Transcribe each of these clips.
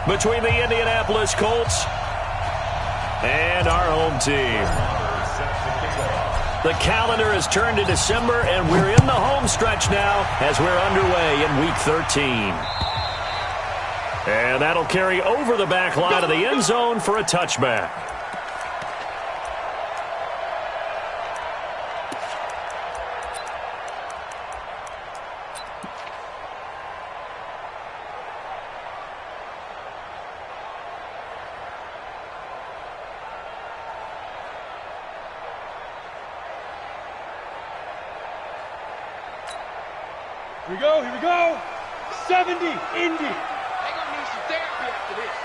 between the Indianapolis Colts and our home team. The calendar has turned to December, and we're in the home stretch now as we're underway in Week 13. And that'll carry over the back line of the end zone for a touchback. Here we go. 70, Indy. They're going to need some therapy after this.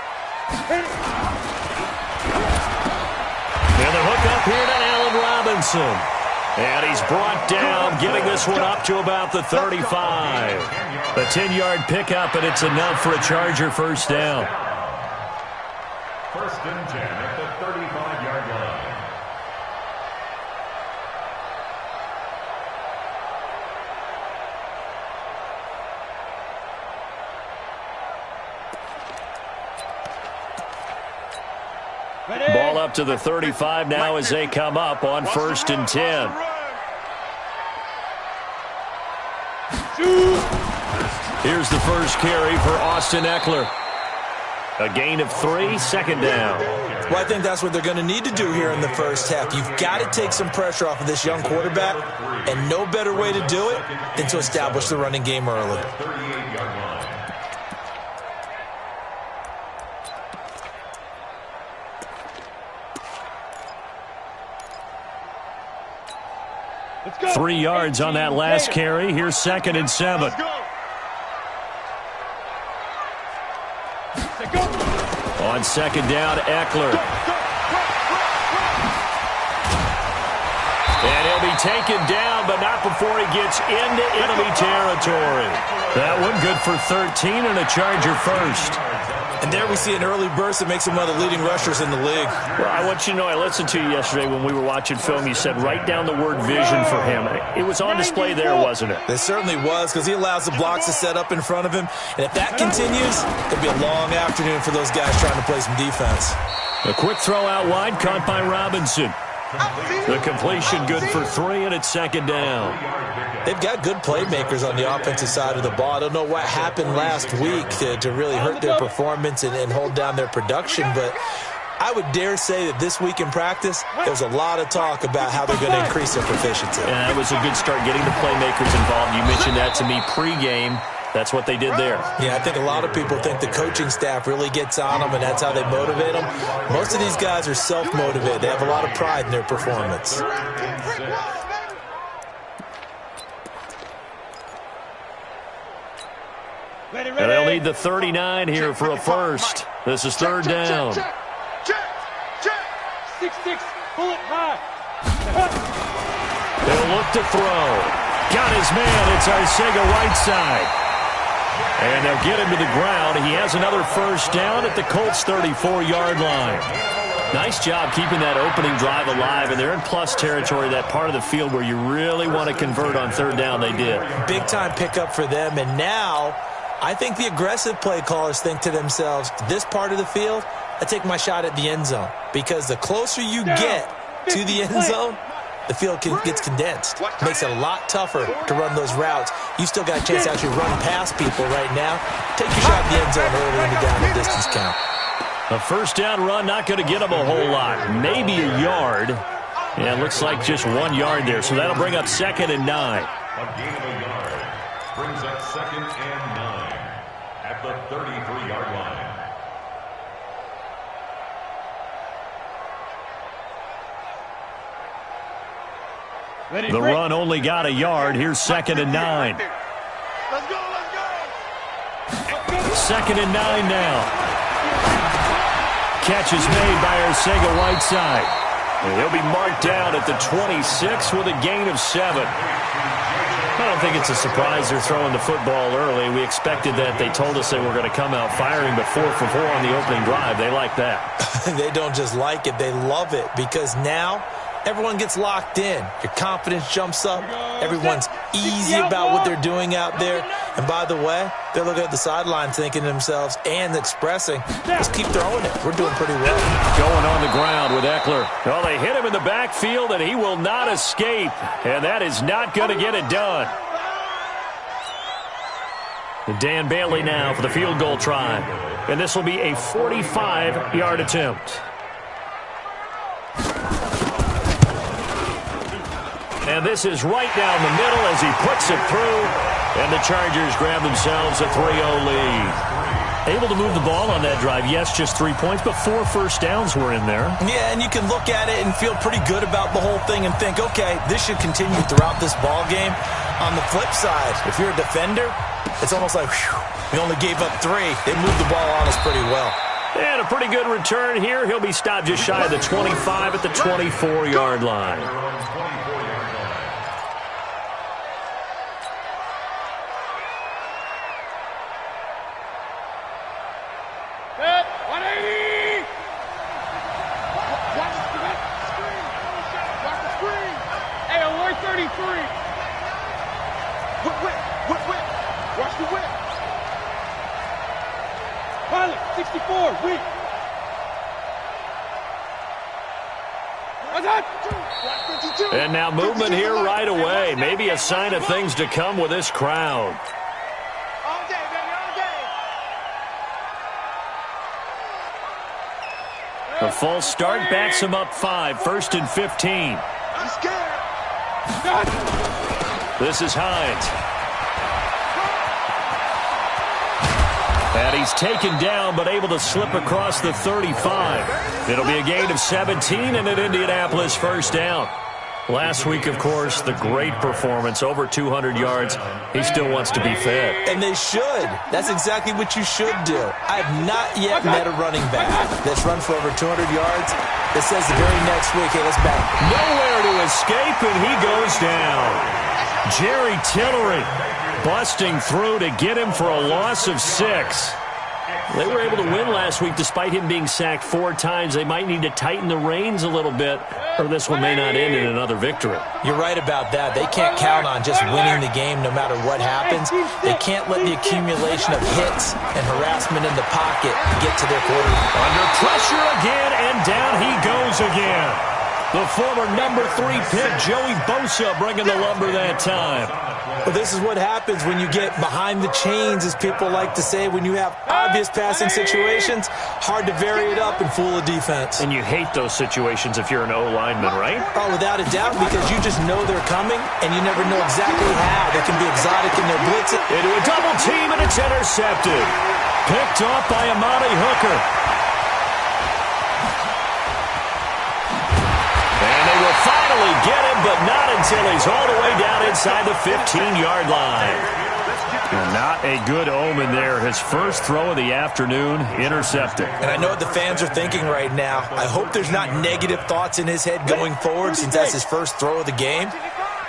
And the hook up here to Allen Robinson. And he's brought down, getting this one up to about the 35. A 10-yard pickup, and it's enough for a Charger first down. First and 10 at the 35-yard line. Ball up to the 35 now as they come up on first and 10. Here's the first carry for Austin Eckler. A gain of 3, second down. Well, I think that's what they're going to need to do here in the first half. You've got to take some pressure off of this young quarterback, and no better way to do it than to establish the running game early. Let's go. 3 yards on that last carry. Here's second and 7. On second down, Eckler. And he'll be taken down, but not before he gets into enemy territory. That one good for 13 and a Charger first. And there we see an early burst that makes him one of the leading rushers in the league. Well, I want you to know, I listened to you yesterday when we were watching film. You said write down the word vision for him. It was on display there, wasn't it? It certainly was, because he allows the blocks to set up in front of him. And if that continues, it'll be a long afternoon for those guys trying to play some defense. A quick throw out wide, caught by Robinson. The completion good for 3, and it's second down. They've got good playmakers on the offensive side of the ball. I don't know what happened last week to really hurt their performance and hold down their production, but I would dare say that this week in practice, there's a lot of talk about how they're going to increase their proficiency. Yeah, that was a good start, getting the playmakers involved. You mentioned that to me pregame. That's what they did there. Yeah, I think a lot of people think the coaching staff really gets on them, and that's how they motivate them. Most of these guys are self-motivated. They have a lot of pride in their performance. And they'll need the 39 here for a first. This is third down. Check. 6-6, pull it high. They'll look to throw. Got his man. It's Arcega-Whiteside. And they'll get him to the ground. He has another first down at the Colts' 34-yard line. Nice job keeping that opening drive alive, and they're in plus territory, that part of the field where you really want to convert on third down. They did. Big-time pickup for them, and now I think the aggressive play callers think to themselves, this part of the field, I take my shot at the end zone, because the closer you get to the end zone, the field gets condensed. Makes it a lot tougher to run those routes. You still got a chance to actually run past people right now. Take your shot at the end zone early in the down and distance count. A first down run, not going to get them a whole lot. Maybe a yard. Yeah, it looks like just 1 yard there. So that'll bring up second and 9. A gain of a yard brings up second and 9 at the 33-yard line. The run only got a yard. Here's second and 9. Let's go. Second and 9 now. Catch is made by Arcega-Whiteside. He'll be marked down at the 26 with a gain of 7. I don't think it's a surprise they're throwing the football early. We expected that. They told us they were going to come out firing, but 4 for 4 on the opening drive. They like that. They don't just like it. They love it, because now everyone gets locked in. Your confidence jumps up. Everyone's easy about what they're doing out there. And by the way, they're looking at the sideline thinking to themselves and expressing, let's keep throwing it. We're doing pretty well. Going on the ground with Eckler. Well, they hit him in the backfield, and he will not escape. And that is not going to get it done. And Dan Bailey now for the field goal try. And this will be a 45-yard attempt. And this is right down the middle as he puts it through. And the Chargers grab themselves a 3-0 lead. Able to move the ball on that drive. Yes, just 3 points, but 4 first downs were in there. Yeah, and you can look at it and feel pretty good about the whole thing and think, okay, this should continue throughout this ball game. On the flip side, if you're a defender, it's almost like, whew, we only gave up 3. They moved the ball on us pretty well. And a pretty good return here. He'll be stopped just shy of the 25 at the 24-yard line. Watch the whip. Pilot, 64, whip. And now movement here right away. Maybe a sign of things to come with this crowd. All day, baby, all day. The false start backs him up 5, 1st and 15. I'm scared. This is Hines. And he's taken down but able to slip across the 35. It'll be a gain of 17 and an Indianapolis first down. Last week, of course, the great performance, over 200 yards. He still wants to be fed. And they should. That's exactly what you should do. I have not yet met a running back that's run for over 200 yards that says the very next week, hey, let's back. Nowhere to escape, and he goes down. Jerry Tillery busting through to get him for a loss of 6. They were able to win last week despite him being sacked 4 times. They might need to tighten the reins a little bit, or this one may not end in another victory. You're right about that. They can't count on just winning the game no matter what happens. They can't let the accumulation of hits and harassment in the pocket get to their quarterback. Under pressure again, and down he goes again. The former number 3 pick, Joey Bosa, bringing the lumber that time. Well, this is what happens when you get behind the chains, as people like to say. When you have obvious passing situations, hard to vary it up and fool a defense. And you hate those situations if you're an O-lineman, right? Oh, without a doubt, because you just know they're coming, and you never know exactly how. They can be exotic in their blitzing. Into a double team, and it's intercepted. Picked off by Amani Hooker. Finally get him, but not until he's all the way down inside the 15-yard line. And not a good omen there. His first throw of the afternoon, intercepted. And I know what the fans are thinking right now. I hope there's not negative thoughts in his head going forward since that's his first throw of the game.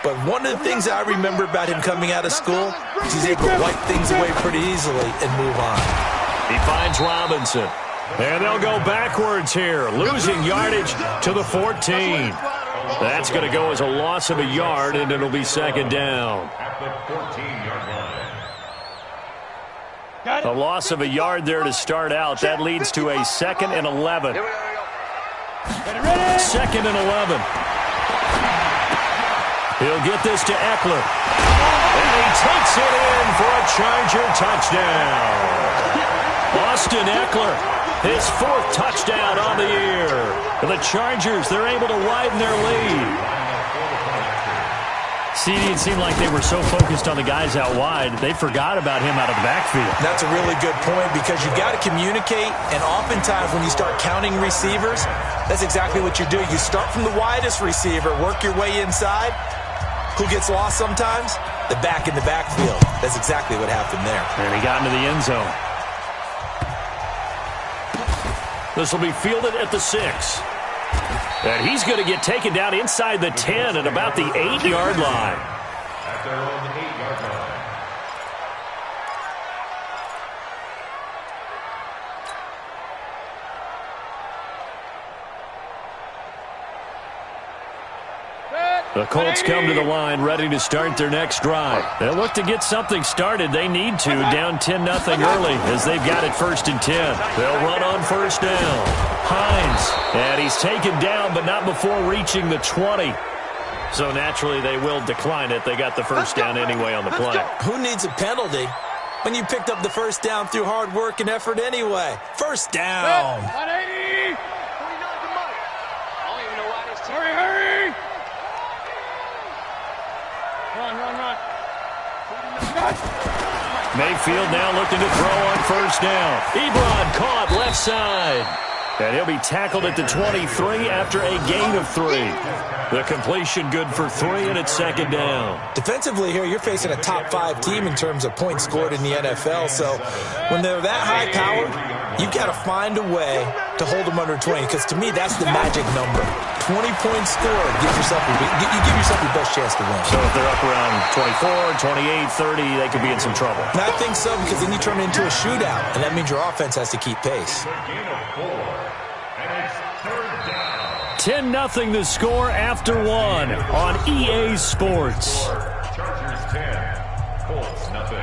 But one of the things I remember about him coming out of school is he's able to wipe things away pretty easily and move on. He finds Robinson. And they'll go backwards here, losing yardage to the 14. That's going to go as a loss of a yard, and it'll be second down. At the 14-yard line. A loss of a yard there to start out. That leads to a 2nd and 11. 2nd and 11. He'll get this to Eckler. And he takes it in for a Charger touchdown. Austin Eckler, his 4th touchdown on the year. The Chargers, they're able to widen their lead. See, it seemed like they were so focused on the guys out wide, they forgot about him out of the backfield. That's a really good point because you've got to communicate, and oftentimes when you start counting receivers, that's exactly what you do. You start from the widest receiver, work your way inside. Who gets lost sometimes? The back in the backfield. That's exactly what happened there. And he got into the end zone. This will be fielded at the 6. And he's going to get taken down inside the 10 at about the 8-yard line. At their own 8-yard line. The Colts come to the line ready to start their next drive. They'll look to get something started. They need to, down 10-0 early as they've got it 1st and 10. They'll run on 1st down. Hines, and he's taken down, but not before reaching the 20. So naturally they will decline it. They got the 1st down anyway on the play. Who needs a penalty when you picked up the 1st down through hard work and effort anyway? 1st down. 180. Hurry, hurry. Run. Mayfield now looking to throw on 1st down. Ebron caught left side. And he'll be tackled at the 23 after a gain of 3. The completion good for 3, and it's 2nd down. Defensively here, you're facing a top 5 team in terms of points scored in the NFL. So when they're that high-powered, you've got to find a way to hold them under 20. Because to me, that's the magic number. 20 points scored. You give yourself your best chance to win. So if they're up around 24, 28, 30, they could be in some trouble. And I think so, because then you turn it into a shootout, and that means your offense has to keep pace. 10-0 the score after 1 on EA Sports. Chargers 10, Colts nothing.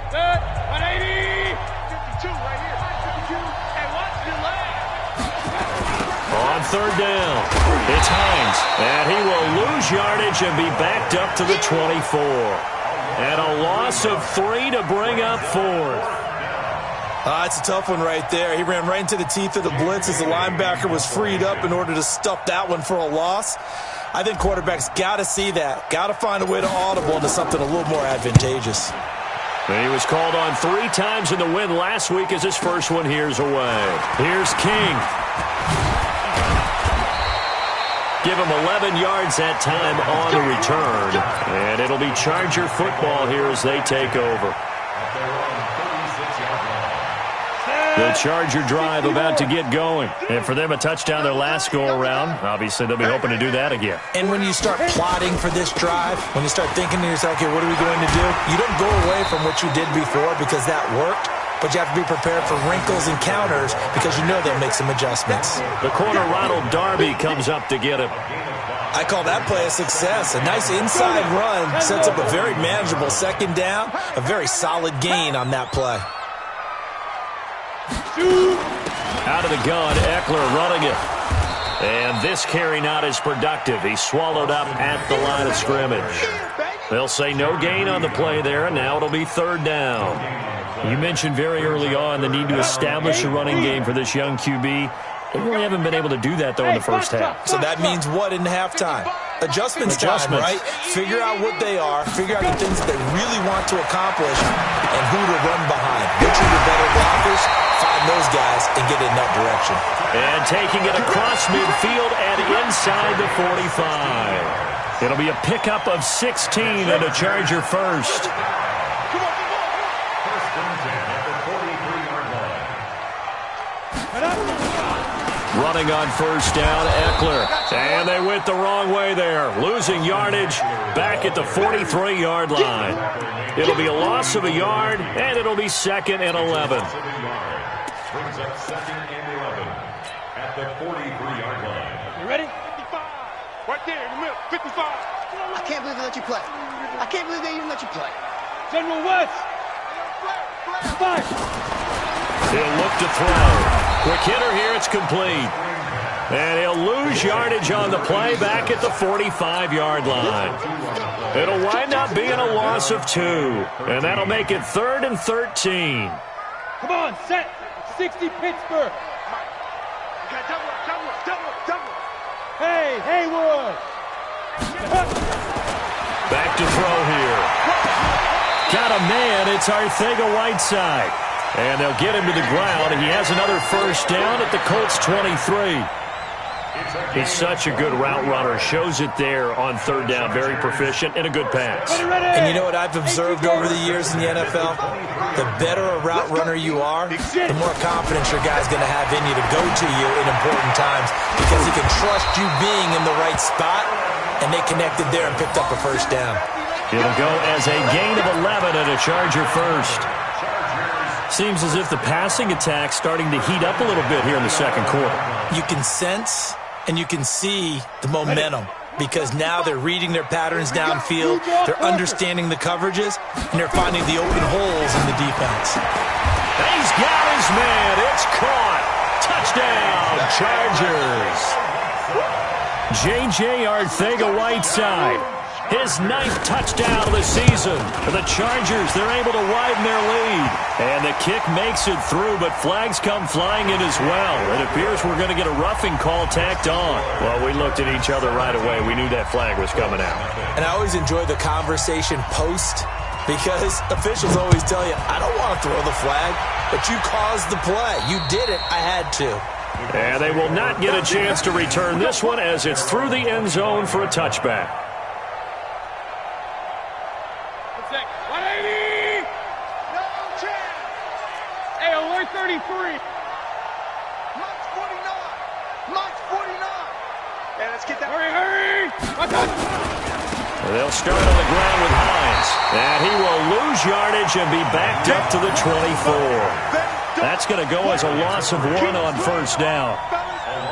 Set. 180. 52 right here. 52. Hey, watch your leg. On 3rd down, it's Hines, and he will lose yardage and be backed up to the 24. And a loss of 3 to bring up 4th. It's a tough one right there. He ran right into the teeth of the blitz as the linebacker was freed up in order to stuff that one for a loss. I think quarterbacks got to see that. Got to find a way to audible into something a little more advantageous. And he was called on 3 times in the win last week as his first one here's away. Here's King. Give him 11 yards that time on the return. And it'll be Charger football here as they take over. The Charger drive about to get going. And for them, a touchdown their last go-around. Obviously, they'll be hoping to do that again. And when you start plotting for this drive, when you start thinking to yourself, okay, what are we going to do? You don't go away from what you did before because that worked. But you have to be prepared for wrinkles and counters because you know they'll make some adjustments. The corner, Ronald Darby, comes up to get him. I call that play a success. A nice inside run sets up a very manageable 2nd down. A very solid gain on that play. Out of the gun, Eckler running it. And this carry not as productive. He's swallowed up at the line of scrimmage. They'll say no gain on the play there, and now it'll be 3rd down. You mentioned very early on the need to establish a running game for this young QB. They really haven't been able to do that, though, in the first half. So that means what in halftime? Adjustments time, right? Figure out what they are, figure out the things that they really want to accomplish, and who to run behind. Which are your better blockers? Find those guys and get in that direction. And taking it across midfield and inside the 45. It'll be a pickup of 16 and a Charger first. Running on 1st down, Eckler. And they went the wrong way there. Losing yardage back at the 43-yard line. It'll be a loss of a yard, and it'll be 2nd and 11. Brings up 2nd and 11 at the 43-yard line. You ready? 55. Right there in the middle. 55. I can't believe they let you play. I can't believe they even let you play. General West. 5. He'll look to throw. Quick hitter here, it's complete. And he'll lose yardage on the play back at the 45-yard line. It'll wind up being a loss of 2. And that'll make it 3rd and 13. Come on, set. 60 Pittsburgh. Double. Hey, Haywood. Back to throw here. Got a man, it's Arcega-Whiteside. And they'll get him to the ground. He has another 1st down at the Colts 23. He's such a good route runner. Shows it there on 3rd down. Very proficient and a good pass. Ready. And you know what I've observed over the years in the NFL? The better a route runner you are, the more confidence your guy's going to have in you to go to you in important times because he can trust you being in the right spot, and they connected there and picked up a 1st down. It'll go as a gain of 11 and a Charger first. Seems as if the passing attack's starting to heat up a little bit here in the second quarter. You can sense and you can see the momentum because now they're reading their patterns downfield, they're understanding the coverages, and they're finding the open holes in the defense. He's got his man. It's caught. Touchdown, Chargers. J.J. Arcega-Whiteside. His 9th touchdown of the season. For the Chargers, they're able to widen their lead. And the kick makes it through, but flags come flying in as well. It appears we're going to get a roughing call tacked on. Well, we looked at each other right away. We knew that flag was coming out. And I always enjoy the conversation post because officials always tell you, I don't want to throw the flag, but you caused the play. You did it. I had to. And they will not get a chance to return this one as it's through the end zone for a touchback. 180! No chance! Hey, alert 33! March 49! March 49! Hey, let's get that. Hurry! They'll start on the ground with Hines. And he will lose yardage and be backed up to the 24. That's going to go as a loss of 1 on first down.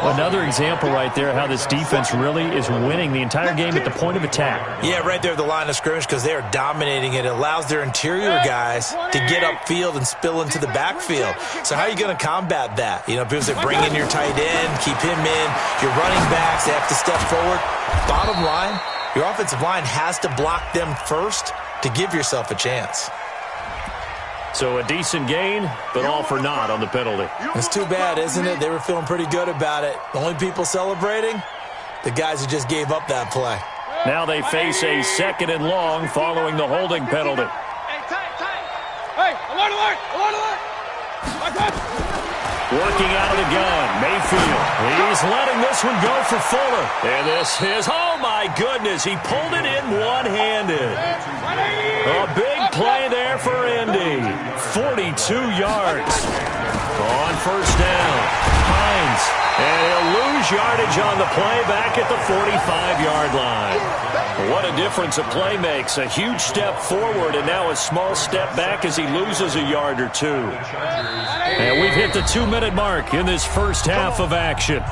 Another example right there how this defense really is winning the entire game at the point of attack. Yeah, right there at the line of scrimmage because they are dominating it. It allows their interior guys to get upfield and spill into the backfield. So how are you going to combat that? You know, people say bring in your tight end, keep him in. Your running backs, they have to step forward. Bottom line, your offensive line has to block them first to give yourself a chance. So a decent gain, but all for naught on the penalty. It's too bad, isn't it? They were feeling pretty good about it. The only people celebrating, the guys who just gave up that play. Now they face a 2nd and long following the holding penalty. Hey, tight! Hey, alert! Working out of the gun, Mayfield. He's letting this one go for Fuller. And this is, oh my goodness, he pulled it in one-handed. A big play there for Indy. 42 yards. On first down, Hines. And he'll lose yardage on the play back at the 45-yard line. What a difference a play makes. A huge step forward and now a small step back as he loses a yard or two. And we've hit the 2-minute mark in this first half of action.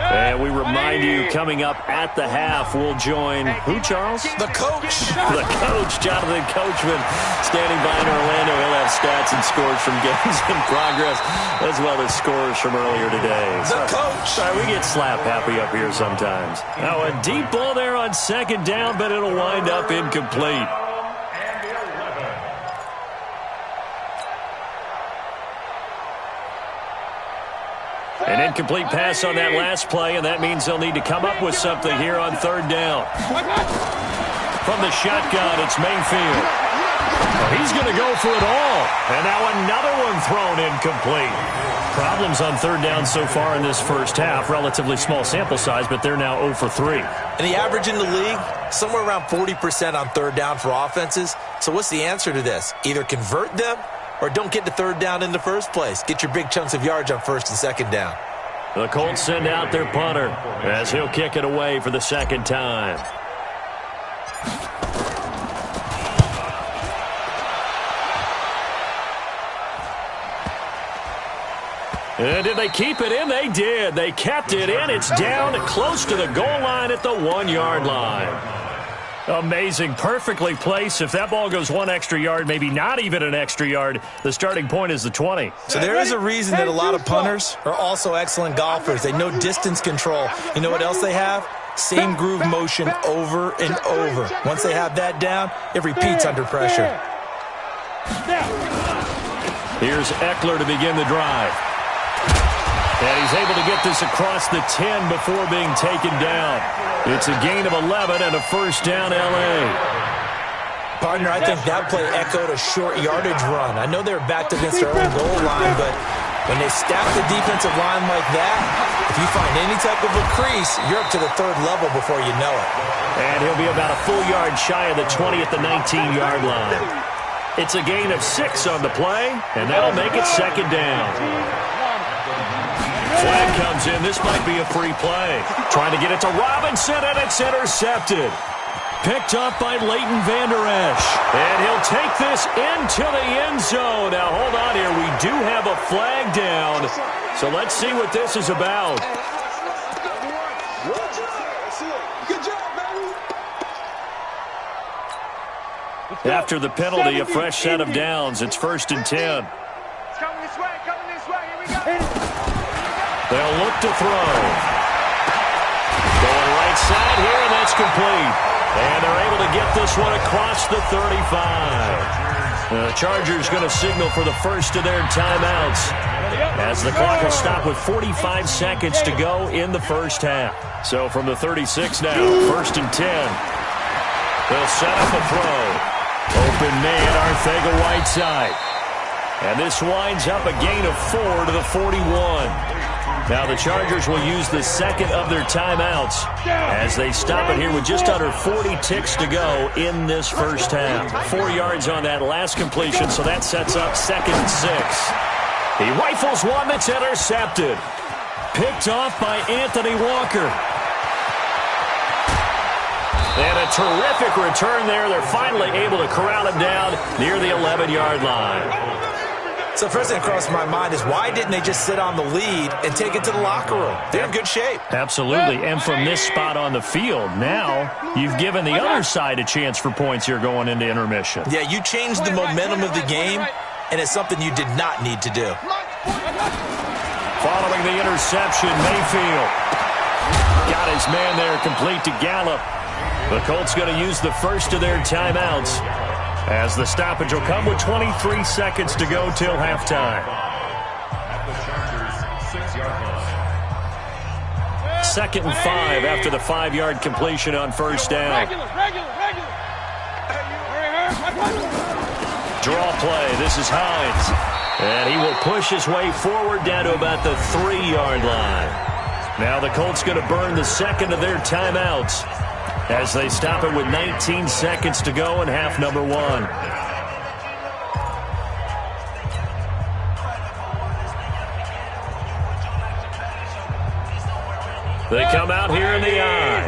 And we remind you, coming up at the half, we'll join who, Charles? The coach. The coach, Jonathan Coachman, standing by in Orlando. He'll have stats and scores from games in progress, as well as scores from earlier today. The coach. Sorry, we get slap happy up here sometimes. Now a deep ball there on 2nd down, but it'll wind up incomplete. An incomplete pass on that last play, and that means they'll need to come up with something here on 3rd down. From the shotgun, it's Mayfield. Oh, he's going to go for it all. And now another one thrown incomplete. Problems on 3rd down so far in this first half. Relatively small sample size, but they're now 0 for 3. And the average in the league, somewhere around 40% on 3rd down for offenses. So what's the answer to this? Either convert them or don't get to 3rd down in the first place. Get your big chunks of yards on 1st and 2nd down. The Colts send out their punter as he'll kick it away for the 2nd time. And did they keep it in? They did. They kept it in. It's down close to the goal line at the 1-yard line. Amazing. Perfectly placed. If that ball goes 1 extra yard, maybe not even an extra yard, the starting point is the 20. So there is a reason that a lot of punters are also excellent golfers. They know distance control. You know what else they have? Same groove motion over and over. Once they have that down, it repeats under pressure. Here's Eckler to begin the drive. And he's able to get this across the 10 before being taken down. It's a gain of 11 and a first down, L.A. Partner, I think that play echoed a short yardage run. I know they were backed against their own goal line, but when they stack the defensive line like that, if you find any type of a crease, you're up to the 3rd level before you know it. And he'll be about a full yard shy of the 20 at the 19-yard line. It's a gain of 6 on the play, and that'll make it 2nd down. Flag comes in. This might be a free play. Trying to get it to Robinson, and it's intercepted. Picked up by Leighton Vander Esch. And he'll take this into the end zone. Now, hold on here. We do have a flag down. So let's see what this is about. After the penalty, a fresh set of downs. It's 1st and 10. It's coming this way, Here we go. They'll look to throw. Going right side here, and that's complete. And they're able to get this one across the 35. The Chargers going to signal for the first of their timeouts, as the clock will stop with 45 seconds to go in the first half. So from the 36 now, 1st and 10. They'll set up a throw. Open man, Arcega-Whiteside. And this winds up a gain of 4 to the 41. Now the Chargers will use the second of their timeouts as they stop it here with just under 40 ticks to go in this first half. 4 yards on that last completion, so that sets up 2nd and 6. He rifles one that's intercepted. Picked off by Anthony Walker. And a terrific return there. They're finally able to corral him down near the 11-yard line. So first thing that crossed my mind is, why didn't they just sit on the lead and take it to the locker room? They're in good shape. Absolutely. And from this spot on the field, now you've given the other side a chance for points here going into intermission. Yeah, you changed the momentum of the game, and it's something you did not need to do. Following the interception, Mayfield got his man there, complete to Gallup. The Colts going to use the first of their timeouts, as the stoppage will come with 23 seconds to go till halftime. At the Chargers' 6-yard line. 2nd and 5 after the 5-yard completion on first down. Draw play. This is Hines. And he will push his way forward down to about the 3-yard line. Now the Colts going to burn the second of their timeouts, as they stop it with 19 seconds to go in half number 1. They come out here in the eye.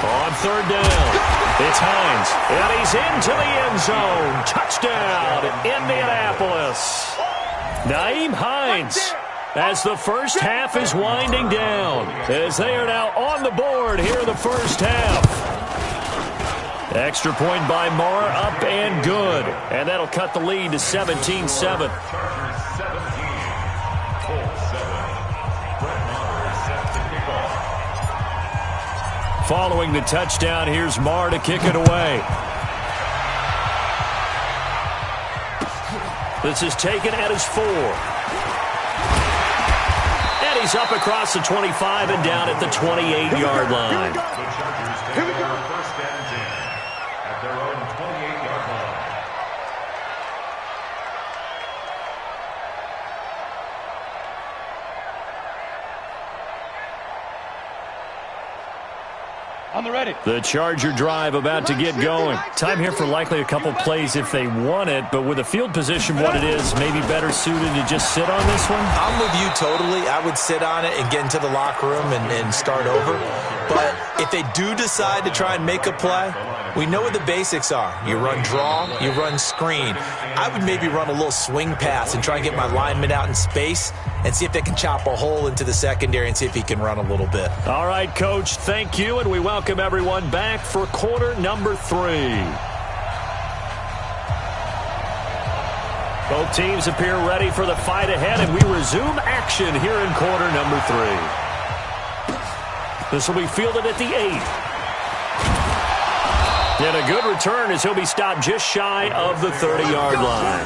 On 3rd down, it's Hines, and he's into the end zone. Touchdown, Indianapolis. Nyheim Hines, as the first half is winding down, as they are now on the board here in the first half. Extra point by Marr, up and good. And that'll cut the lead to 17-7. Following the touchdown, here's Marr to kick it away. This is taken at his 4. He's up across the 25 and down at the 28-yard line. The Chargers take over 1st and 10 at their own 28-yard line. On the ready. The Charger drive about to get going. Time here for likely a couple plays if they want it, but with the field position what it is, maybe better suited to just sit on this one? I'm with you totally. I would sit on it and get into the locker room and start over. But if they do decide to try and make a play, we know what the basics are. You run draw, you run screen. I would maybe run a little swing pass and try and get my lineman out in space and see if they can chop a hole into the secondary and see if he can run a little bit. All right, Coach, thank you, and we welcome everyone back for quarter number 3. Both teams appear ready for the fight ahead, and we resume action here in quarter number 3. This will be fielded at the 8. And a good return as he'll be stopped just shy of the 30-yard line.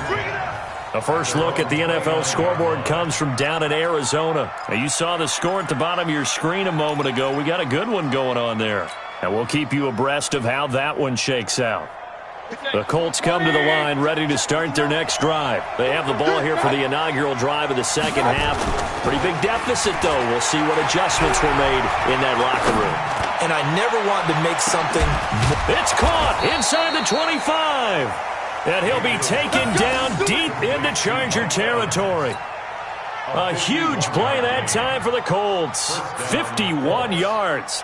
A first look at the NFL scoreboard comes from down in Arizona. Now, you saw the score at the bottom of your screen a moment ago. We got a good one going on there. And we'll keep you abreast of how that one shakes out. The Colts come to the line ready to start their next drive. They have the ball here for the inaugural drive of the second half. Pretty big deficit, though. We'll see what adjustments were made in that locker room. And I never want to make something. It's caught inside the 25. And he'll be taken down deep into Charger territory. A huge play that time for the Colts. 51 yards.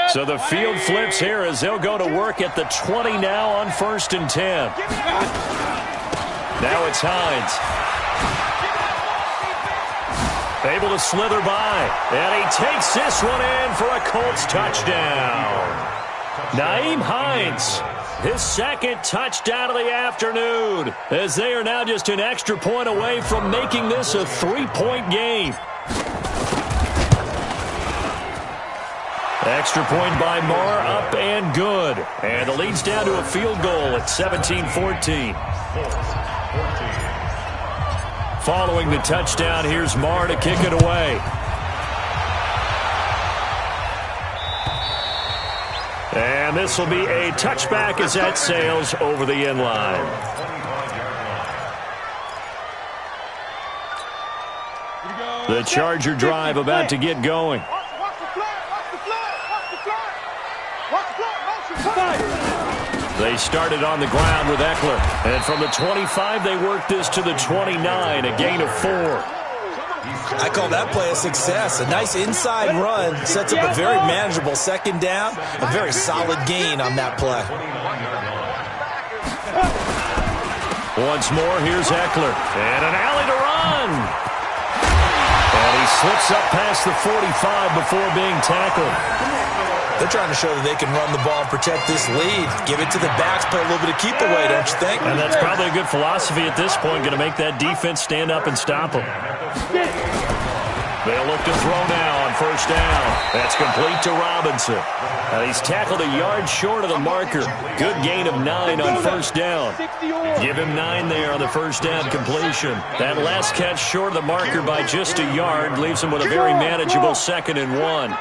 So the field flips here as they'll go to work at the 20 now on 1st and 10. Now it's Hines. Able to slither by. And he takes this one in for a Colts touchdown. Nyheim Hines, his second touchdown of the afternoon, as they are now just an extra point away from making this a 3-point game. Extra point by Marr, up and good. And the lead's down to a field goal at 17-14. Following the touchdown, here's Marr to kick it away. And this will be a touchback as that sails over the end line. The Charger drive about to get going. They started on the ground with Eckler. And from the 25, they worked this to the 29, a gain of 4. I call that play a success. A nice inside run sets up a very manageable second down. A very solid gain on that play. Once more, here's Eckler. And an alley to run. And he slips up past the 45 before being tackled. They're trying to show that they can run the ball and protect this lead. Give it to the backs, play a little bit of keep away, don't you think? And that's probably a good philosophy at this point, going to make that defense stand up and stop them. They'll look to throw now on 1st down. That's complete to Robinson. Now he's tackled a yard short of the marker. Good gain of 9 on 1st down. Give him 9 there on the 1st down completion. That last catch short of the marker by just a yard leaves him with a very manageable 2nd and 1.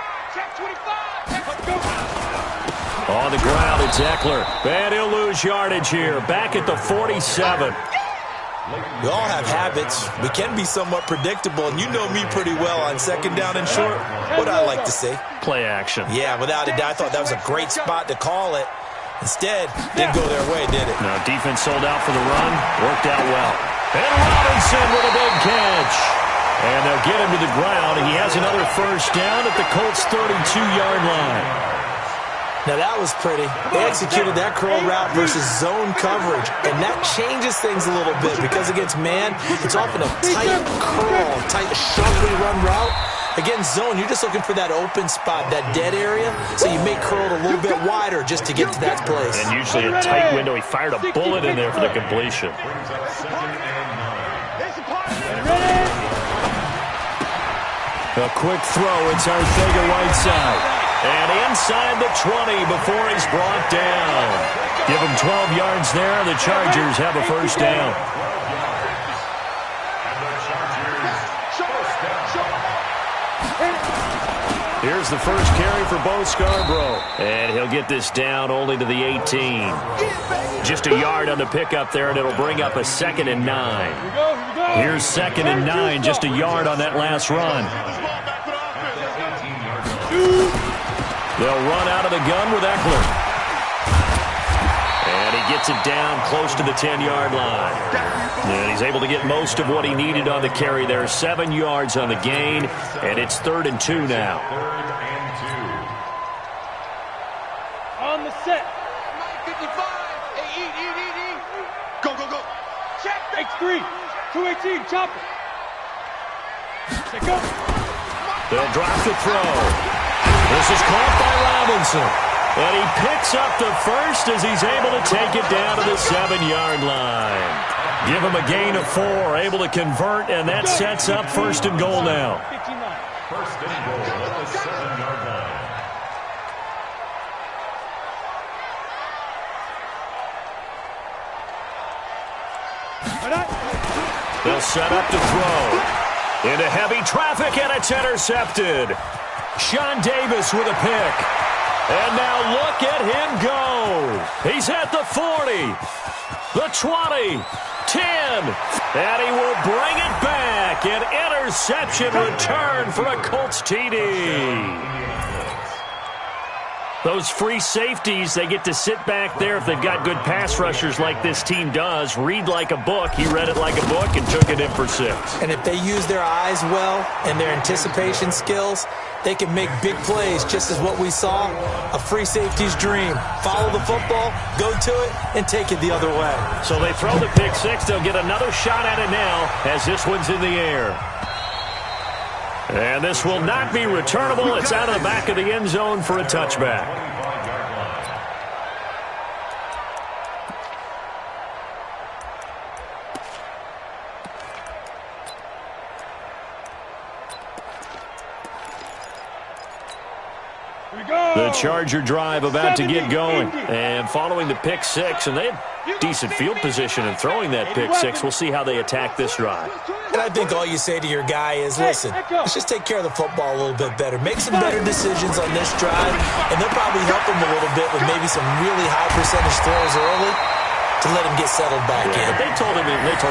On the ground, it's Eckler. And he'll lose yardage here. Back at the 47. We all have habits. We can be somewhat predictable, and you know me pretty well on 2nd down and short. What I like to see. Play action. Yeah, without a doubt, I thought that was a great spot to call it. Instead, didn't go their way, did it? No, defense sold out for the run. Worked out well. And Robinson with a big catch. And they'll get him to the ground. He has another 1st down at the Colts' 32-yard line. Now, that was pretty. They executed that curl route versus zone coverage, and that changes things a little bit because against man, it's often a tight curl, tight, sharply run route. Against zone, you're just looking for that open spot, that dead area, so you may curl it a little bit wider just to get to that place. And usually a tight window. He fired a bullet in there for the completion. A quick throw. It's Arcega-Whiteside. And inside the 20 before he's brought down. Give him 12 yards there. The Chargers have a 1st down. Here's the first carry for Bo Scarborough. And he'll get this down only to the 18. Just a yard on the pickup there, and it'll bring up a 2nd and 9. Here's 2nd and 9, just a yard on that last run. They'll run out of the gun with Eckler. And he gets it down close to the 10-yard line. And he's able to get most of what he needed on the carry there. 7 yards on the gain, and it's 3rd and 2 now. On the set. 55. Hey, eat. Go. Check. X3. 218. Chop it. Check up. They'll drop the throw. This is caught by Robinson. And he picks up the 1st as he's able to take it down to the 7-yard line. Give him a gain of 4, able to convert, and that sets up 1st and goal now. 1st and goal at the 7-yard line. They'll set up to throw. Into heavy traffic, and it's intercepted. Sean Davis with a pick. And now look at him go. He's at the 40, the 20, 10, and he will bring it back. An interception return for a Colts TD. Those free safeties, they get to sit back there if they've got good pass rushers like this team does. Read like a book. He read it like a book and took it in for 6. And if they use their eyes well and their anticipation skills, they can make big plays, just as what we saw, a free safety's dream. Follow the football, go to it, and take it the other way. So they throw the pick 6. They'll get another shot at it now as this one's in the air. And this will not be returnable. It's out of the back of the end zone for a touchback. The Charger drive about to get going. And following the pick 6, and they had decent field position in throwing that pick 6. We'll see how they attack this drive. And I think all you say to your guy is, listen, let's just take care of the football a little bit better. Make some better decisions on this drive, and they'll probably help him a little bit with maybe some really high percentage throws early to let him get settled back in. But they told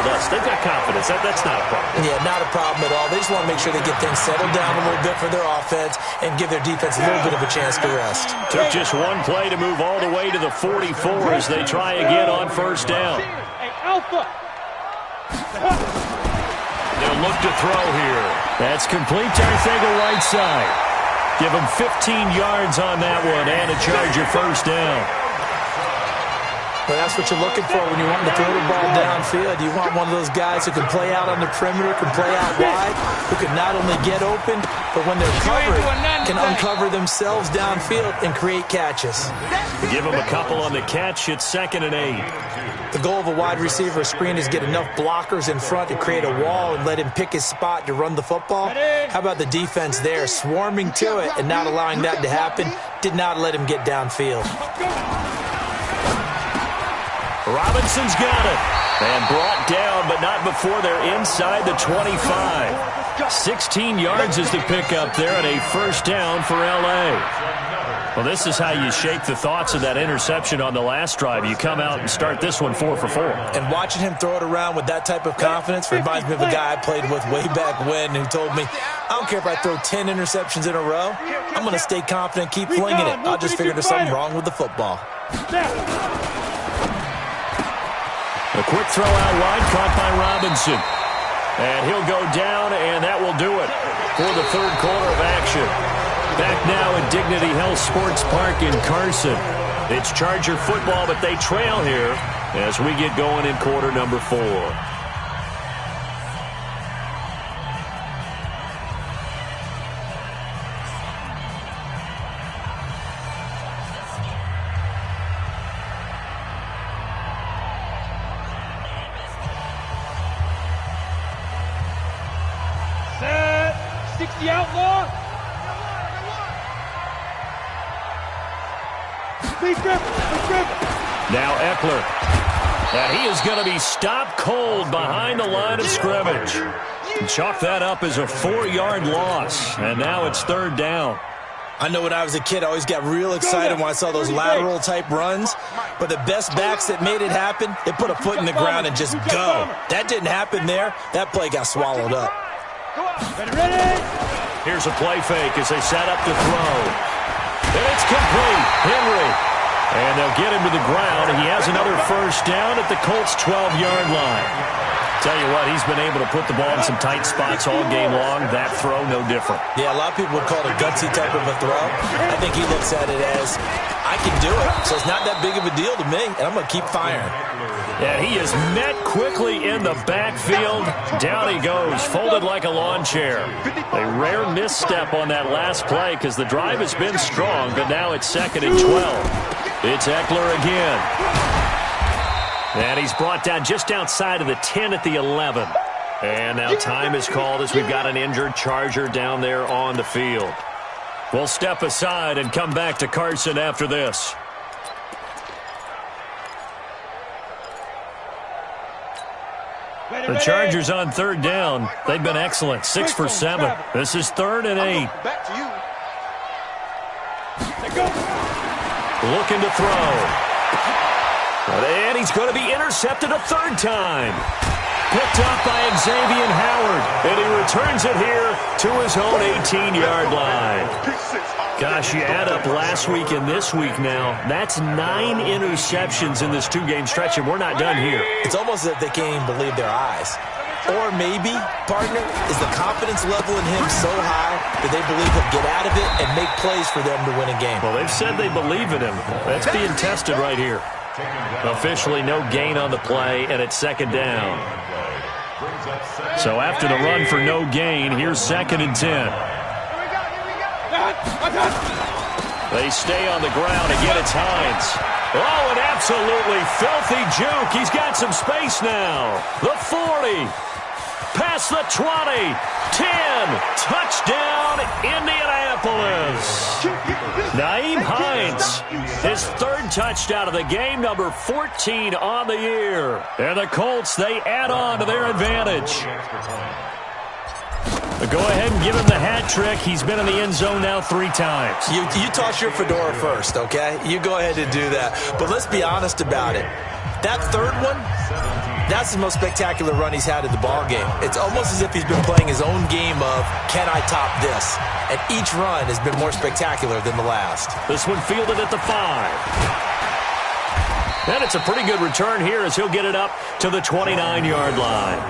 us, they've got confidence. That's not a problem. Yeah, not a problem at all. They just want to make sure they get things settled down a little bit for their offense and give their defense a little bit of a chance to rest. Took just one play to move all the way to the 44 as they try again on first down. Hey, Alpha. They'll look to throw here. That's complete to Arcega-Whiteside. Give him 15 yards on that one and a Charger first down. Well, that's what you're looking for when you want to throw the ball downfield. You want one of those guys who can play out on the perimeter, can play out wide, who can not only get open, but when they're covered, can uncover themselves downfield and create catches. Give them a couple on the catch. It's 2nd and 8. The goal of a wide receiver screen is get enough blockers in front to create a wall and let him pick his spot to run the football. How about the defense there, swarming to it and not allowing that to happen? Did not let him get downfield. Robinson's got it. And brought down, but not before they're inside the 25. 16 yards is the pickup there and a first down for L.A. Well, this is how you shake the thoughts of that interception on the last drive. You come out and start this one 4 for 4. And watching him throw it around with that type of confidence reminds me of a guy I played with way back when who told me, I don't care if I throw 10 interceptions in a row. I'm going to stay confident, keep flinging it. I'll just figure there's something wrong with the football. A quick throw out wide, caught by Robinson. And he'll go down, and that will do it for the third quarter of action. Back now at Dignity Health Sports Park in Carson. It's Charger football, but they trail here as we get going in quarter number 4. The outlaw. Now Eckler. And he is going to be stopped cold behind the line of scrimmage. Chalk that up as a 4-yard loss. And now it's 3rd down. I know when I was a kid, I always got real excited when I saw those lateral-type runs. But the best backs that made it happen, they put a foot in the ground and just go. That didn't happen there. That play got swallowed up. Ready? Here's a play fake as they set up to throw. And it's complete. Henry. And they'll get him to the ground. He has another first down at the Colts' 12-yard line. Tell you what, he's been able to put the ball in some tight spots all game long. That throw, no different. Yeah, a lot of people would call it a gutsy type of a throw. I think he looks at it as, I can do it, so it's not that big of a deal to me, and I'm going to keep firing. Yeah, he is met quickly in the backfield. Down he goes, folded like a lawn chair. A rare misstep on that last play because the drive has been strong, but now it's 2nd and 12. It's Eckler again. And he's brought down just outside of the 10 at the 11. And now time is called as we've got an injured Charger down there on the field. We'll step aside and come back to Carson after this. The Chargers on 3rd down. They've been excellent. 6 for 7. This is 3rd and 8. Back to you. Looking to throw. And he's going to be intercepted a 3rd time. Picked up by Xavier Howard. And he returns it here to his own 18-yard line. Gosh, you add up last week and this week now. That's 9 interceptions in this 2-game stretch, and we're not done here. It's almost as if they can't even believe their eyes. Or maybe, partner, is the confidence level in him so high that they believe he'll get out of it and make plays for them to win a game. Well, they've said they believe in him. That's being tested right here. Officially no gain on the play, and it's second down. So after the run for no gain, here's 2nd and 10. They stay on the ground. Again, it's Hines. Oh, an absolutely filthy juke. He's got some space now. The 40. Past the 20. 10. Touchdown, Indianapolis. Nyheim Hines, his 3rd touchdown of the game, number 14 on the year. And the Colts, they add on to their advantage. But go ahead and give him the hat trick. He's been in the end zone now 3 times. You toss your fedora first, okay? You go ahead and do that. But let's be honest about it. That 3rd one, that's the most spectacular run he's had in the ballgame. It's almost as if he's been playing his own game of, can I top this? And each run has been more spectacular than the last. This one fielded at the 5. And it's a pretty good return here as he'll get it up to the 29-yard line.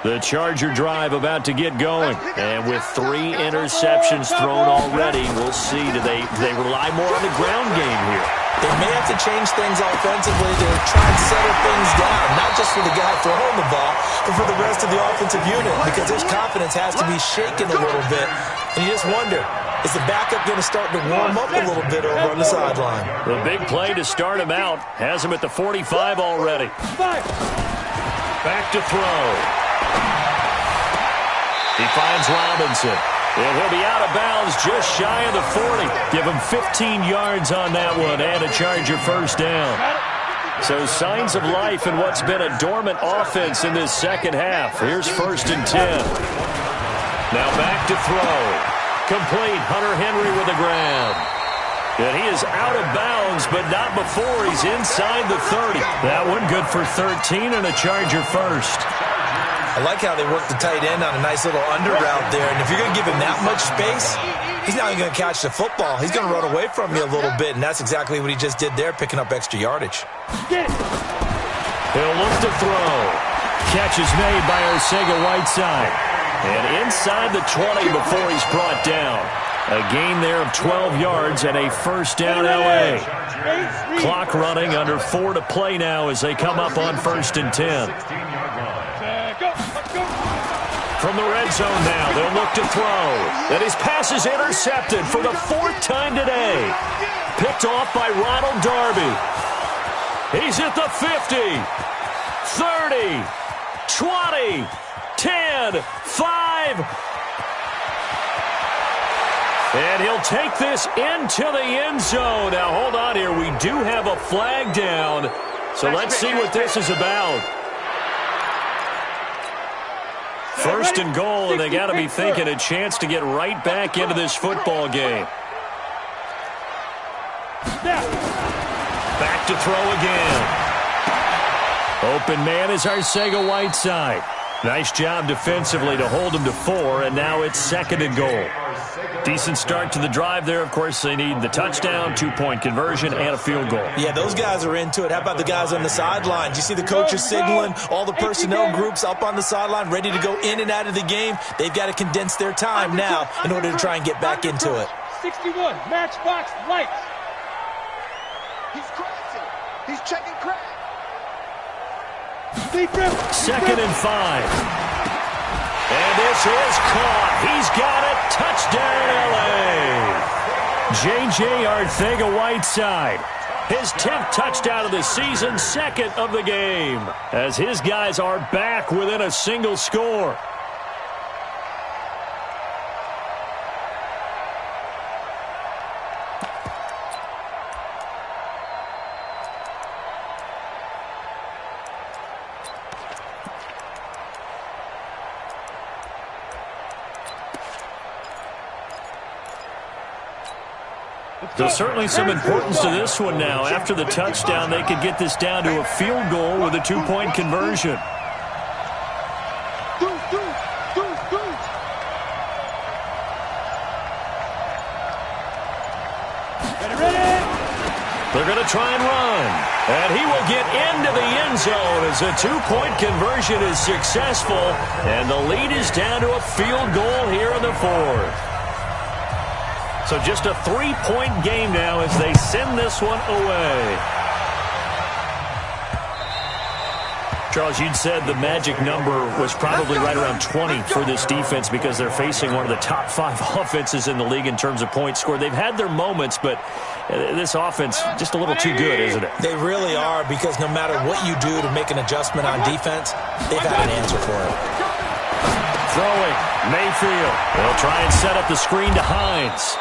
The Charger drive about to get going. And with 3 interceptions thrown already, we'll see. Do they rely more on the ground game here? They may have to change things offensively to try and settle things down, not just for the guy throwing the ball, but for the rest of the offensive unit, because his confidence has to be shaken a little bit. And you just wonder, is the backup going to start to warm up a little bit over on the sideline? The big play to start him out has him at the 45 already. Back to throw. He finds Robinson. And he'll be out of bounds just shy of the 40. Give him 15 yards on that one and a Charger first down. So signs of life in what's been a dormant offense in this second half. Here's 1st and 10. Now back to throw. Complete. Hunter Henry with the grab. And he is out of bounds, but not before he's inside the 30. That one good for 13 and a Charger first. I like how they work the tight end on a nice little under route there. And if you're going to give him that much space, he's not even going to catch the football. He's going to run away from you a little bit, and that's exactly what he just did there, picking up extra yardage. He'll look to throw. Catch is made by Arcega-Whiteside. And inside the 20 before he's brought down. A gain there of 12 yards and a first down L.A. Clock running, under 4 to play now as they come up on 1st and 10. From the red zone now, they'll look to throw. And his pass is intercepted for the 4th time today. Picked off by Ronald Darby. He's at the 50, 30, 20, 10, 5. And he'll take this into the end zone. Now, hold on here. We do have a flag down. So let's see what this is about. 1st and goal, and they got to be thinking a chance to get right back into this football game. Back to throw again. Open man is Arcega-Whiteside. Nice job defensively to hold him to 4, and now it's 2nd and goal. Decent start to the drive there. Of course, they need the touchdown, 2-point conversion, and a field goal. Yeah, those guys are into it. How about the guys on the sideline? Do you see the coaches signaling, all the personnel groups up on the sideline ready to go in and out of the game? They've got to condense their time now in order to try and get back into it. 61, matchbox lights. He's crossing. He's checking crack. 2nd and 5. And this is caught. He's got it. Touchdown, L.A. J.J. Arcega-Whiteside. His 10th touchdown of the season, 2nd of the game, as his guys are back within a single score. There's certainly some importance to this one now. After the touchdown, they could get this down to a field goal with a 2-point conversion. They're going to try and run. And he will get into the end zone as a 2-point conversion is successful. And the lead is down to a field goal here in the fourth. So just a 3-point game now as they send this one away. Charles, you'd said the magic number was probably right around 20 for this defense because they're facing one of the top 5 offenses in the league in terms of points scored. They've had their moments, but this offense just a little too good, isn't it? They really are, because no matter what you do to make an adjustment on defense, they've had an answer for it. Throwing, Mayfield. They'll try and set up the screen to Hines.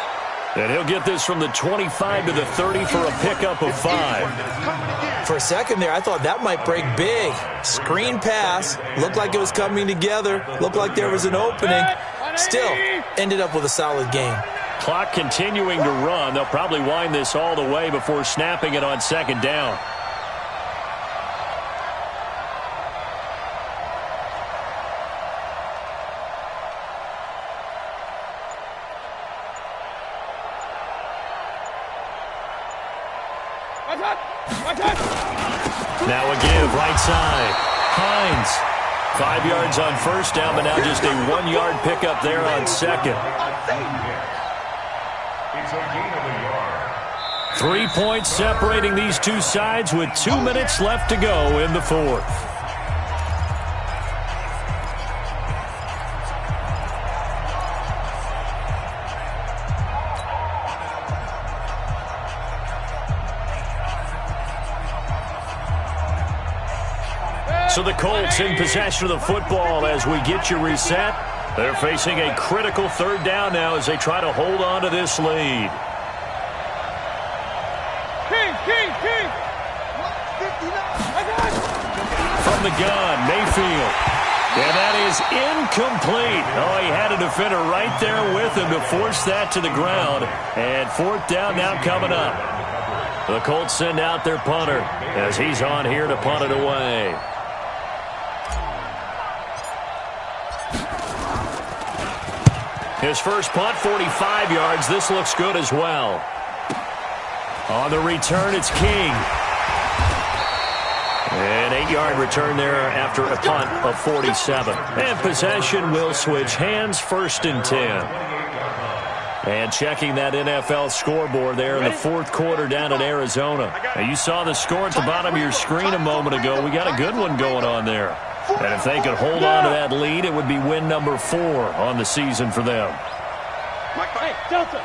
And he'll get this from the 25 to the 30 for a pickup of 5. For a second there, I thought that might break big. Screen pass. Looked like it was coming together. Looked like there was an opening. Still, ended up with a solid game. Clock continuing to run. They'll probably wind this all the way before snapping it on second down. Now a give, right side. Hines. 5 yards on first down, but now just a 1-yard pickup there on second. It's a gain of a yard. 3 points separating these two sides with 2 minutes left to go in the fourth. So the Colts in possession of the football as we get you reset. They're facing a critical third down now as they try to hold on to this lead. From the gun, Mayfield. And that is incomplete. Oh, he had a defender right there with him to force that to the ground. And fourth down now coming up. The Colts send out their punter as he's on here to punt it away. His first punt, 45 yards. This looks good as well. On the return, it's King. An 8-yard return there after a punt of 47. And possession will switch hands, 1st and 10. And checking that NFL scoreboard there in the fourth quarter down in Arizona. Now, you saw the score at the bottom of your screen a moment ago. We got a good one going on there. And if they could hold on to that lead, it would be win number 4 on the season for them. Hey, Delta.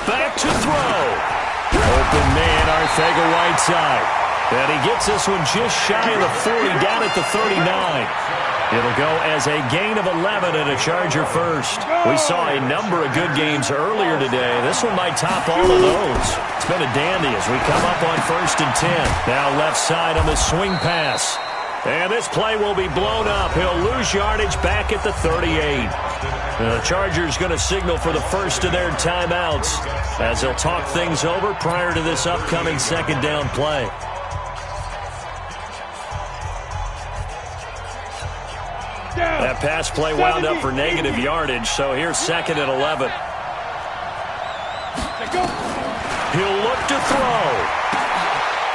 Back to throw. Open man, Arcega-Whiteside. And he gets this one just shy of the 40, down at the 39. It'll go as a gain of 11 and a Charger first. We saw a number of good games earlier today. This one might top all of those. It's been a dandy as we come up on 1st and 10. Now left side on the swing pass. And this play will be blown up. He'll lose yardage back at the 38. The Chargers going to signal for the first of their timeouts as they'll talk things over prior to this upcoming second down play. That pass play wound up for negative yardage, so here's 2nd and 11. He'll look to throw.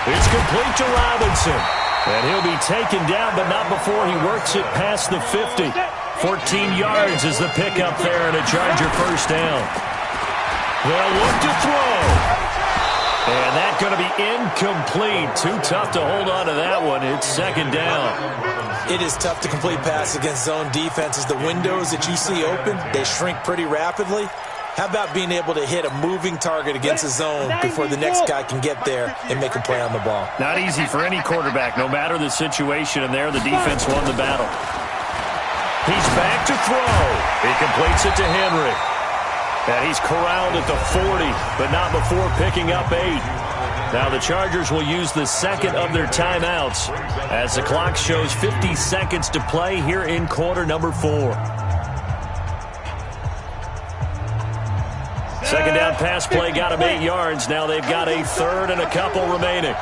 It's complete to Robinson. And he'll be taken down, but not before he works it past the 50. 14 yards is the pickup there and a Charger first down. They'll look to throw. And that's going to be incomplete. Too tough to hold on to that one. It's 2nd down. It is tough to complete pass against zone defenses. The windows that you see open, they shrink pretty rapidly. How about being able to hit a moving target against a zone before the next guy can get there and make a play on the ball? Not easy for any quarterback, no matter the situation, and there the defense won the battle. He's back to throw. He completes it to Henry. And he's corralled at the 40, but not before picking up 8. Now the Chargers will use the second of their timeouts as the clock shows 50 seconds to play here in quarter number 4. Second down pass play got him 8 yards. Now they've got a third and a couple remaining.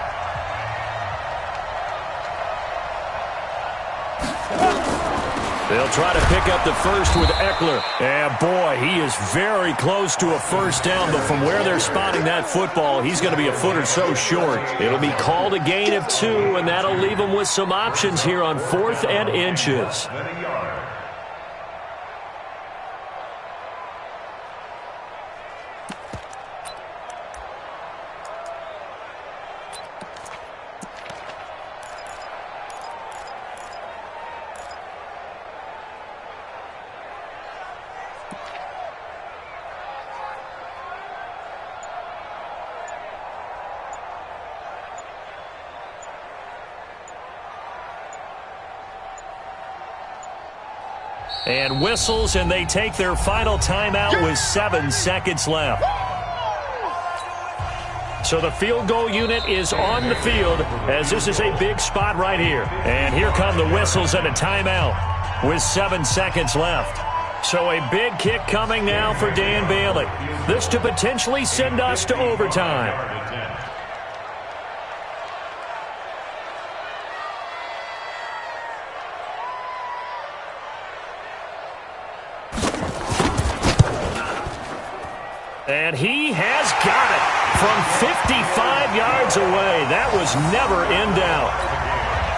They'll try to pick up the first with Eckler. And, boy, he is very close to a first down. But from where they're spotting that football, he's going to be a foot or so short. It'll be called a gain of 2, and that'll leave him with some options here on 4th and inches. And whistles, and they take their final timeout with 7 seconds left. So the field goal unit is on the field as this is a big spot right here. And here come the whistles and a timeout with 7 seconds left. So a big kick coming now for Dan Bailey. This to potentially send us to overtime. And he has got it from 55 yards away. That was never in doubt.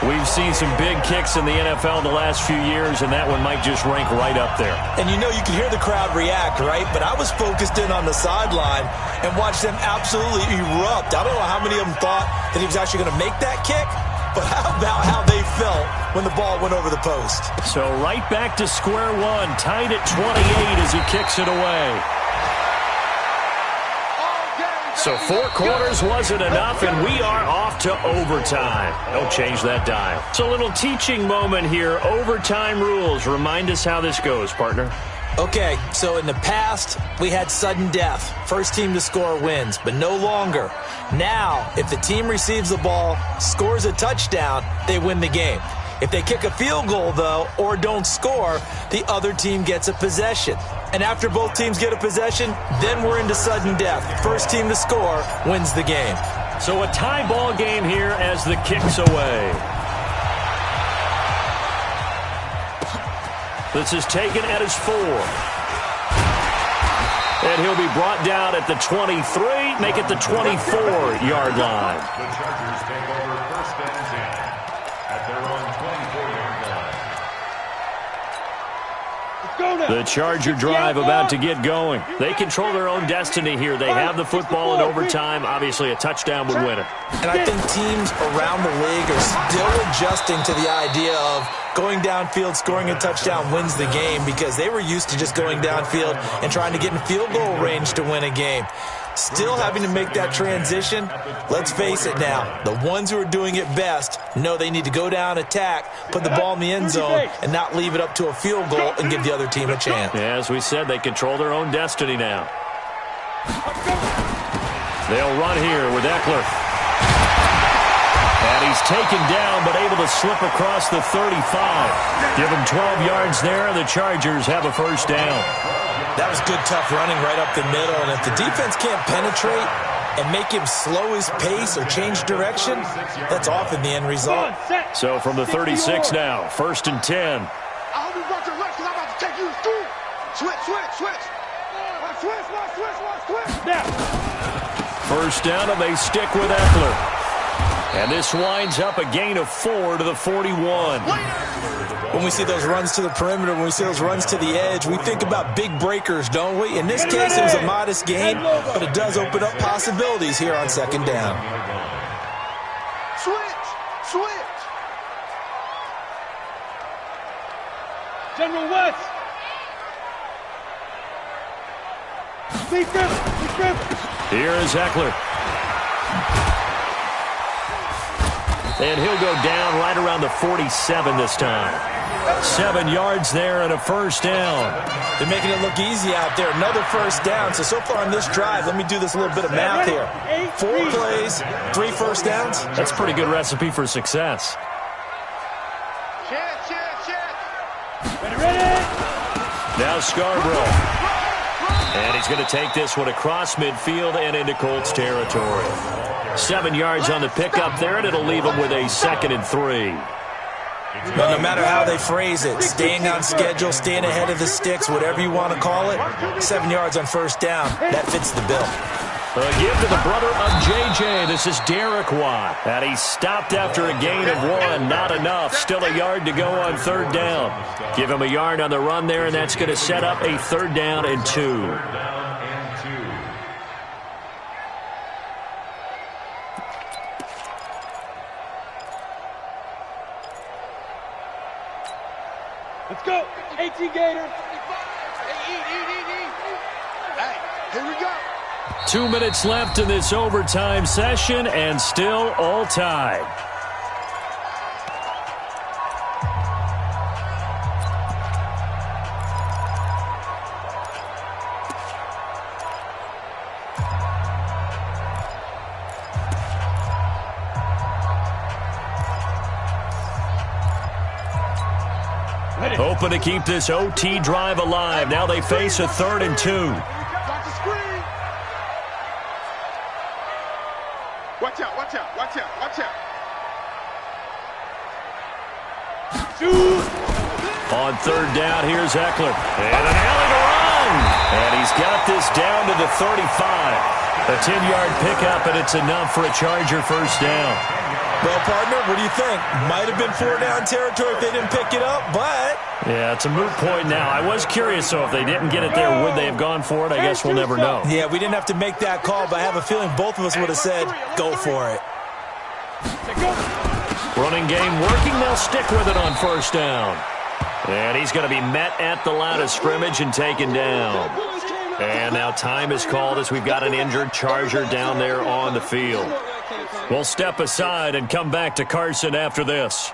We've seen some big kicks in the NFL the last few years, and that one might just rank right up there. And you know, you can hear the crowd react, right? But I was focused in on the sideline and watched them absolutely erupt. I don't know how many of them thought that he was actually going to make that kick, but how about how they felt when the ball went over the post? So right back to square one, tied at 28 as he kicks it away. So 4 quarters wasn't enough, and we are off to overtime. Don't change that dial. It's a little teaching moment here. Overtime rules. Remind us how this goes, partner. Okay, so in the past, we had sudden death. First team to score wins, but no longer. Now, if the team receives the ball, scores a touchdown, they win the game. If they kick a field goal, though, or don't score, the other team gets a possession. And after both teams get a possession, then we're into sudden death. First team to score wins the game. So a tie ball game here as the kick's away. This is taken at his 4. And he'll be brought down at the 23, make it the 24-yard line. The Chargers take over first and 10 at their own 24-yard line. The Charger drive about to get going. They control their own destiny here. They have the football in overtime. Obviously, a touchdown would win it. And I think teams around the league are still adjusting to the idea of going downfield, scoring a touchdown wins the game, because they were used to just going downfield and trying to get in field goal range to win a game. Still having to make that transition. Let's face it now, the ones who are doing it best know they need to go down, attack, put the ball in the end zone, and not leave it up to a field goal and give the other team a chance. Yeah, as we said, they control their own destiny now. They'll run here with Eckler. And he's taken down, but able to slip across the 35. Give him 12 yards there, and the Chargers have a first down. That was good, tough running right up the middle, and if the defense can't penetrate and make him slow his pace or change direction, that's often the end result. So from the 36 now, first and 10. I hope you brought your legs, because I'm about to take you to school. Switch. Now. First down, and they stick with Eckler. And this winds up a gain of 4 to the 41. When we see those runs to the perimeter, when we see those runs to the edge, we think about big breakers, don't we? In this case, it was a modest gain, but it does open up possibilities here on second down. Switch. General West. Here is Eckler. And he'll go down right around the 47 this time. 7 yards there and a first down. They're making it look easy out there. Another first down. So far on this drive, let me do this little bit of math here. 4 plays, 3 first downs. That's a pretty good recipe for success. Check. Ready. Now Scarborough. And he's going to take this one across midfield and into Colts territory. 7 yards on the pickup there, and it'll leave him with a 2nd and 3. Well, no matter how they phrase it, staying on schedule, staying ahead of the sticks, whatever you want to call it, 7 yards on first down, that fits the bill. A give to the brother of J.J. This is Derek Watt. And he stopped after a gain of 1. Not enough. Still a yard to go on 3rd down. Give him a yard on the run there, and that's going to set up a 3rd down and 2. Let's go. 18 Gators. Hey, here we go. 2 minutes left in this overtime session, and still all tied. Hoping to keep this OT drive alive. Now they face a 3rd and 2. Watch out, watch out, watch out, watch out. On 3rd down, here's Eckler. And an alley to run. And he's got this down to the 35. A 10-yard pickup, and it's enough for a Charger first down. Well, partner, what do you think? Might have been 4-down territory if they didn't pick it up, but... Yeah, it's a moot point now. I was curious, so if they didn't get it there, would they have gone for it? I guess we'll never know. Yeah, we didn't have to make that call, but I have a feeling both of us would have said, go for it. Running game working. They'll stick with it on first down. And he's going to be met at the line of scrimmage and taken down. And now time is called as we've got an injured Charger down there on the field. We'll step aside and come back to Carson after this.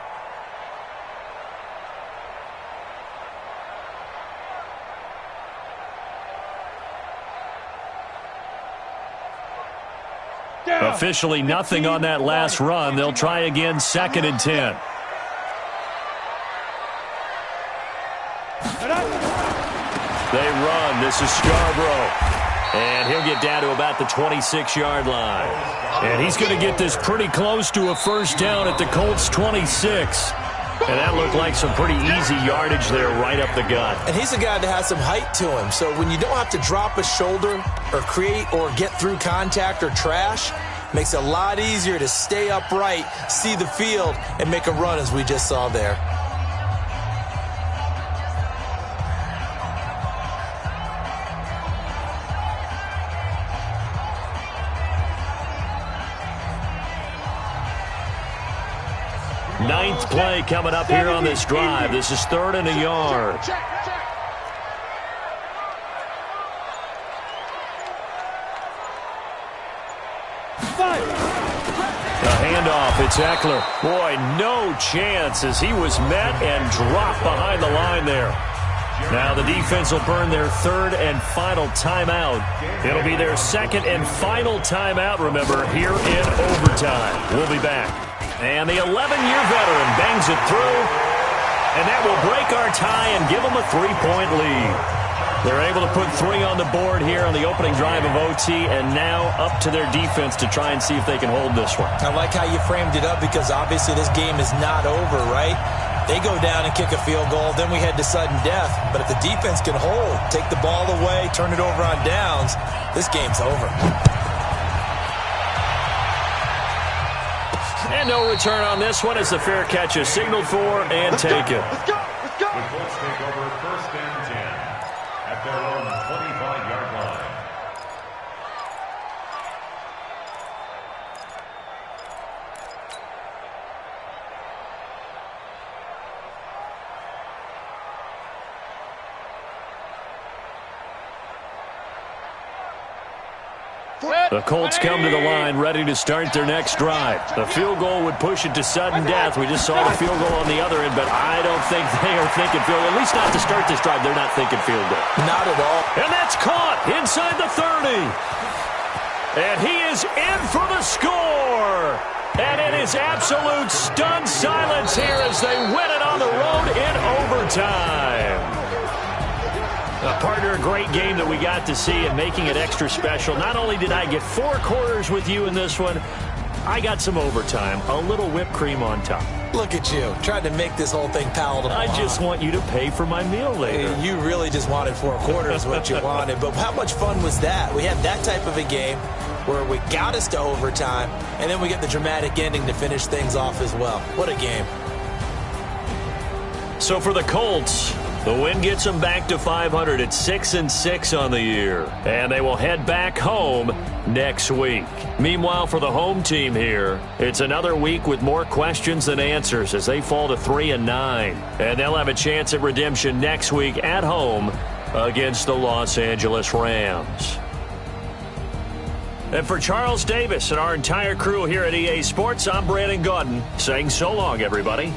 Officially nothing on that last run. They'll try again, 2nd and 10. They run. This is Scarborough. And he'll get down to about the 26-yard line. And he's going to get this pretty close to a first down at the Colts 26. And that looked like some pretty easy yardage there right up the gut. And he's a guy that has some height to him. So when you don't have to drop a shoulder or create or get through contact or trash, makes it a lot easier to stay upright, see the field, and make a run as we just saw there. Ninth play coming up here on this drive. This is 3rd and a yard. A handoff. It's Eckler. Boy, no chance as he was met and dropped behind the line there. Now the defense will burn their 3rd and final timeout. It'll be their 2nd and final timeout, remember, here in overtime. We'll be back. And the 11-year veteran bangs it through, and that will break our tie and give them a 3-point lead. They're able to put 3 on the board here on the opening drive of OT, and now up to their defense to try and see if they can hold this one. I like how you framed it up because obviously this game is not over, right? They go down and kick a field goal, then we head to sudden death. But if the defense can hold, take the ball away, turn it over on downs, this game's over. And no return on this one as the fair catch is signaled for and taken. Let's go. Let's go. The Colts take over 1st and 10 at their own 25-yard line. The Colts come to the line ready to start their next drive. The field goal would push it to sudden death. We just saw the field goal on the other end, but I don't think they are thinking field goal. At least not to start this drive. They're not thinking field goal. Not at all. And that's caught inside the 30. And he is in for the score. And it is absolute stunned silence here as they win it on the road in overtime. Partner, a great game that we got to see and making it extra special. Not only did I get 4 quarters with you in this one, I got some overtime, a little whipped cream on top. Look at you, trying to make this whole thing palatable. I just want you to pay for my meal later. You really just wanted 4 quarters, what you wanted. But how much fun was that? We had that type of a game where we got us to overtime, and then we get the dramatic ending to finish things off as well. What a game. So for the Colts, the win gets them back to 500 at 6-6 on the year. And they will head back home next week. Meanwhile, for the home team here, it's another week with more questions than answers as they fall to 3-9. And they'll have a chance at redemption next week at home against the Los Angeles Rams. And for Charles Davis and our entire crew here at EA Sports, I'm Brandon Gaudin saying so long, everybody.